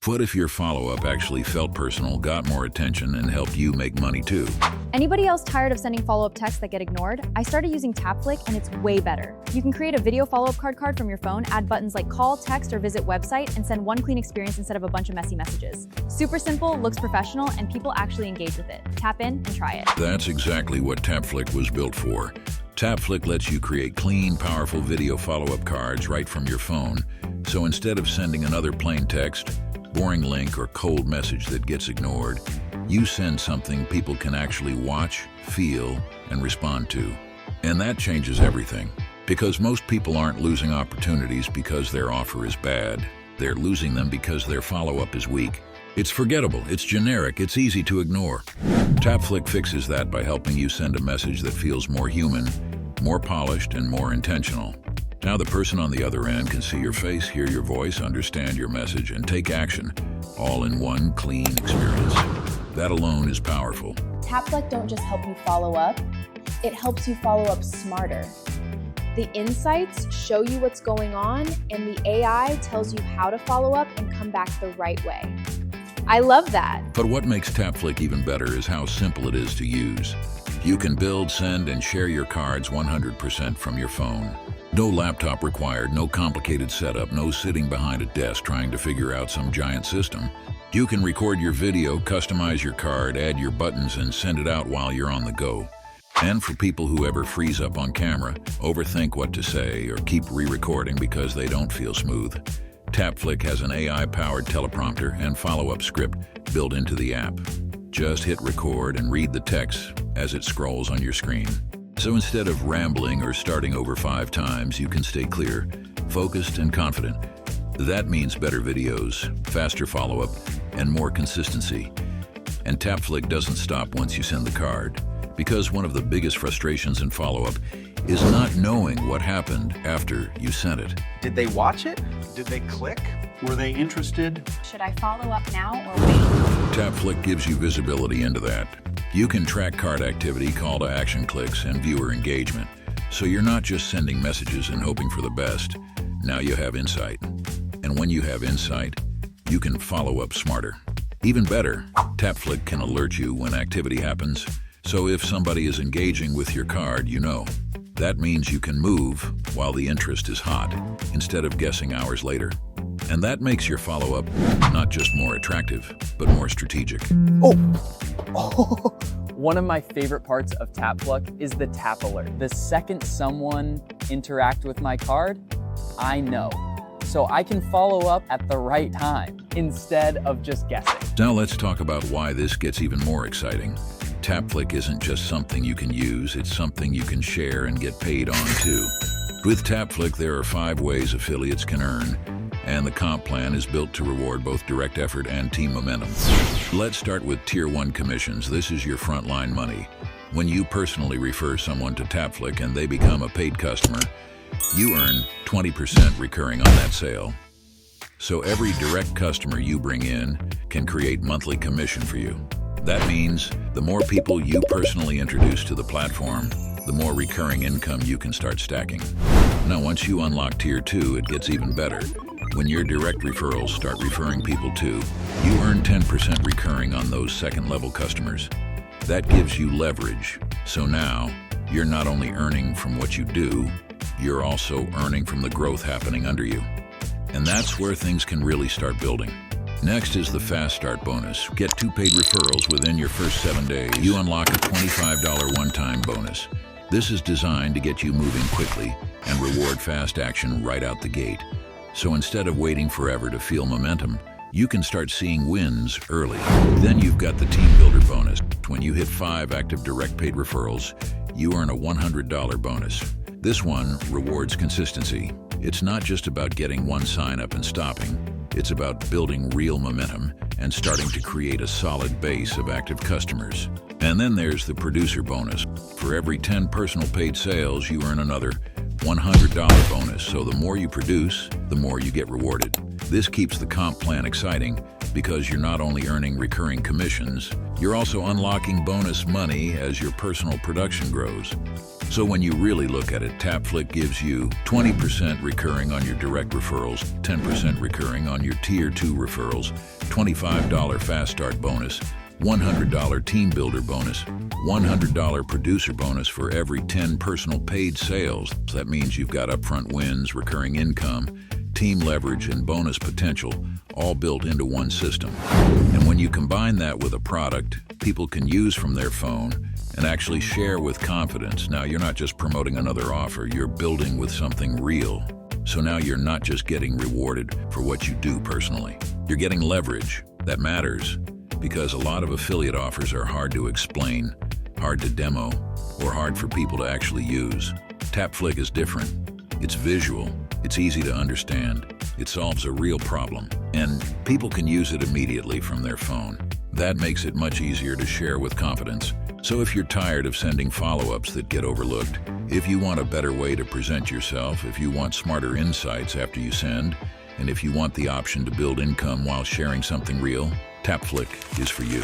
What if your follow-up actually felt personal, got more attention, and helped you make money too? Anybody else tired of sending follow-up texts that get ignored? I started using TapFlick and it's way better. You can create a video follow-up card from your phone, add buttons like call, text, or visit website, and send one clean experience instead of a bunch of messy messages. Super simple, looks professional, and people actually engage with it. Tap in and try it. That's exactly what TapFlick was built for. TapFlick lets you create clean, powerful video follow-up cards right from your phone. So instead of sending another plain text, boring link, or cold message that gets ignored, you send something people can actually watch, feel, and respond to. And that changes everything. Because most people aren't losing opportunities because their offer is bad. They're losing them because their follow-up is weak. It's forgettable, it's generic, it's easy to ignore. TapFlick fixes that by helping you send a message that feels more human, more polished, and more intentional. Now the person on the other end can see your face, hear your voice, understand your message, and take action, all in one clean experience. That alone is powerful. TapFlick don't just help you follow up, it helps you follow up smarter. The insights show you what's going on, and the AI tells you how to follow up and come back the right way. I love that. But what makes TapFlick even better is how simple it is to use. You can build, send, and share your cards 100% from your phone. No laptop required, no complicated setup, no sitting behind a desk trying to figure out some giant system. You can record your video, customize your card, add your buttons, and send it out while you're on the go. And for people who ever freeze up on camera, overthink what to say, or keep re-recording because they don't feel smooth, TapFlick has an AI-powered teleprompter and follow-up script built into the app. Just hit record and read the text as it scrolls on your screen. So instead of rambling or starting over 5 times, you can stay clear, focused, and confident. That means better videos, faster follow-up, and more consistency. And TapFlick doesn't stop once you send the card, because one of the biggest frustrations in follow-up is not knowing what happened after you sent it. Did they watch it? Did they click? Were they interested? Should I follow up now or wait? TapFlick gives you visibility into that. You can track card activity, call to action clicks, and viewer engagement. So you're not just sending messages and hoping for the best. Now you have insight. And when you have insight, you can follow up smarter. Even better, TapFlick can alert you when activity happens. So if somebody is engaging with your card, you know. That means you can move while the interest is hot, instead of guessing hours later. And that makes your follow-up not just more attractive, but more strategic. One of my favorite parts of TapFlick is the tap alert. The second someone interacts with my card, I know. So I can follow up at the right time instead of just guessing. Now let's talk about why this gets even more exciting. TapFlick isn't just something you can use, it's something you can share and get paid on too. With TapFlick, there are 5 ways affiliates can earn, and the comp plan is built to reward both direct effort and team momentum. Let's start with Tier 1 commissions. This is your frontline money. When you personally refer someone to TapFlick and they become a paid customer, you earn 20% recurring on that sale. So every direct customer you bring in can create monthly commission for you. That means the more people you personally introduce to the platform, the more recurring income you can start stacking. Now, once you unlock Tier 2, it gets even better. When your direct referrals start referring people too, you earn 10% recurring on those second-level customers. That gives you leverage. So now, you're not only earning from what you do, you're also earning from the growth happening under you. And that's where things can really start building. Next is the Fast Start bonus. Get 2 paid referrals within your first 7 days. You unlock a $25 one-time bonus. This is designed to get you moving quickly and reward fast action right out the gate. So instead of waiting forever to feel momentum, you can start seeing wins early. Then you've got the Team Builder bonus. When you hit 5 active direct paid referrals, you earn a $100 bonus. This one rewards consistency. It's not just about getting one sign up and stopping. It's about building real momentum and starting to create a solid base of active customers. And then there's the producer bonus. For every 10 personal paid sales, you earn another $100 bonus. So the more you produce, the more you get rewarded. This keeps the comp plan exciting because you're not only earning recurring commissions, you're also unlocking bonus money as your personal production grows. So when you really look at it, TapFlick gives you 20% recurring on your direct referrals, 10% recurring on your Tier 2 referrals, $25 Fast Start bonus, $100 Team Builder bonus, $100 producer bonus for every 10 personal paid sales. So that means you've got upfront wins, recurring income, team leverage, and bonus potential, all built into one system. And when you combine that with a product people can use from their phone and actually share with confidence, now you're not just promoting another offer, you're building with something real. So now you're not just getting rewarded for what you do personally. You're getting leverage that matters, because a lot of affiliate offers are hard to explain, hard to demo, or hard for people to actually use. TapFlick is different. It's visual, it's easy to understand, it solves a real problem, and people can use it immediately from their phone. That makes it much easier to share with confidence. So if you're tired of sending follow-ups that get overlooked, if you want a better way to present yourself, if you want smarter insights after you send, and if you want the option to build income while sharing something real, TapFlick is for you.